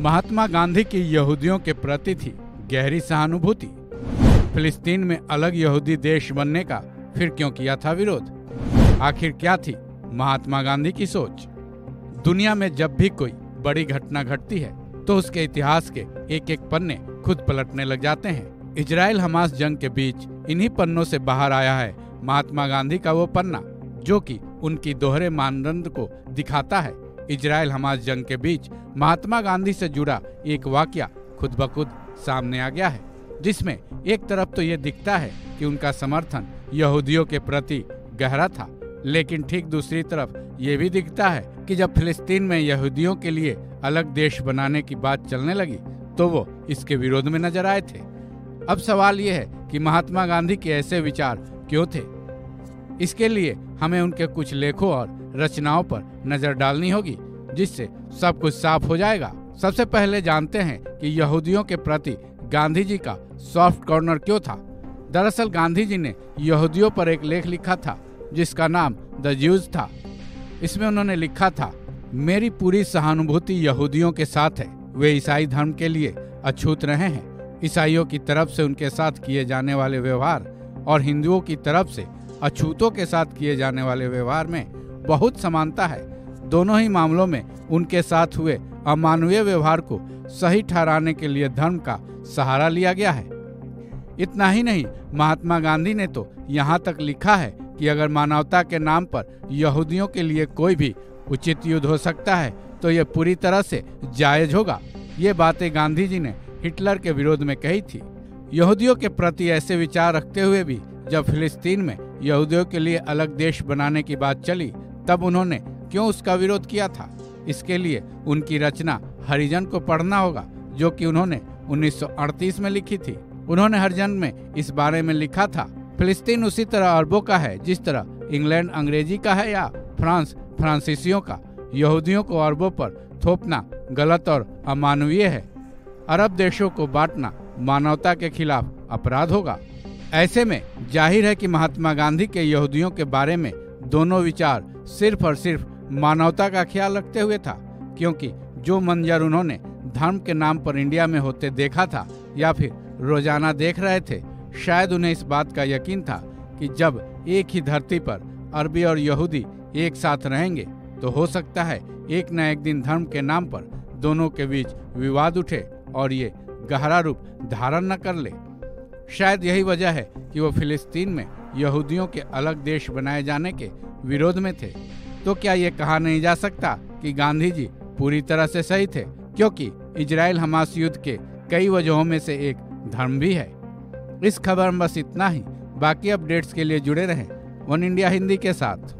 महात्मा गांधी की यहूदियों के प्रति थी गहरी सहानुभूति। फिलिस्तीन में अलग यहूदी देश बनने का फिर क्यों किया था विरोध? आखिर क्या थी महात्मा गांधी की सोच? दुनिया में जब भी कोई बड़ी घटना घटती है तो उसके इतिहास के एक एक पन्ने खुद पलटने लग जाते हैं। इजराइल हमास जंग के बीच इन्हीं पन्नों से बाहर आया है महात्मा गांधी का वो पन्ना जो कि उनकी दोहरे मानदंड को दिखाता है। इजराइल हमास जंग के बीच महात्मा गांधी से जुड़ा एक वाकया खुद ब खुद सामने आ गया है, जिसमें एक तरफ तो ये दिखता है कि उनका समर्थन यहूदियों के प्रति गहरा था, लेकिन ठीक दूसरी तरफ ये भी दिखता है कि जब फिलिस्तीन में यहूदियों के लिए अलग देश बनाने की बात चलने लगी तो वो इसके विरोध में नजर आए थे। अब सवाल ये है कि महात्मा गांधी के ऐसे विचार क्यों थे? इसके लिए हमें उनके कुछ लेखों और रचनाओं पर नजर डालनी होगी, जिससे सब कुछ साफ हो जाएगा। सबसे पहले जानते हैं कि यहूदियों के प्रति गांधी जी का सॉफ्ट कॉर्नर क्यों था। दरअसल गांधी जी ने यहूदियों पर एक लेख लिखा था जिसका नाम द ज्यूज था। इसमें उन्होंने लिखा था, मेरी पूरी सहानुभूति यहूदियों के साथ है। वे ईसाई धर्म के लिए अछूत रहे हैं। ईसाइयों की तरफ से उनके साथ किए जाने वाले व्यवहार और हिंदुओं की तरफ से अछूतों के साथ किए जाने वाले व्यवहार में बहुत समानता है। दोनों ही मामलों में उनके साथ हुए अमानवीय व्यवहार को सही ठहराने के लिए धर्म का सहारा लिया गया है। इतना ही नहीं, महात्मा गांधी ने तो यहाँ तक लिखा है कि अगर मानवता के नाम पर यहूदियों के लिए कोई भी उचित युद्ध हो सकता है तो यह पूरी तरह से जायज होगा। ये बातें गांधी जी ने हिटलर के विरोध में कही थी। यहूदियों के प्रति ऐसे विचार रखते हुए भी जब फिलिस्तीन में यहूदियों के लिए अलग देश बनाने की बात चली तब उन्होंने क्यों उसका विरोध किया था? इसके लिए उनकी रचना हरिजन को पढ़ना होगा, जो कि उन्होंने 1938 में लिखी थी। उन्होंने हरिजन में इस बारे में लिखा था, फिलिस्तीन उसी तरह अरबों का है जिस तरह इंग्लैंड अंग्रेजी का है या फ्रांस फ्रांसीसियों का। यहूदियों को अरबों पर थोपना गलत और अमानवीय है। अरब देशों को बांटना मानवता के खिलाफ अपराध होगा। ऐसे में जाहिर है कि महात्मा गांधी के यहूदियों के बारे में दोनों विचार सिर्फ और सिर्फ मानवता का ख्याल रखते हुए था, क्योंकि जो मंजर उन्होंने धर्म के नाम पर इंडिया में होते देखा था या फिर रोजाना देख रहे थे, शायद उन्हें इस बात का यकीन था कि जब एक ही धरती पर अरबी और यहूदी एक साथ रहेंगे तो हो सकता है एक न एक दिन धर्म के नाम पर दोनों के बीच विवाद उठे और ये गहरा रूप धारण न कर ले। शायद यही वजह है कि वो फिलिस्तीन में यहूदियों के अलग देश बनाए जाने के विरोध में थे। तो क्या ये कहा नहीं जा सकता कि गांधी जी पूरी तरह से सही थे, क्योंकि इजराइल हमास युद्ध के कई वजहों में से एक धर्म भी है। इस खबर में बस इतना ही। बाकी अपडेट्स के लिए जुड़े रहें वन इंडिया हिंदी के साथ।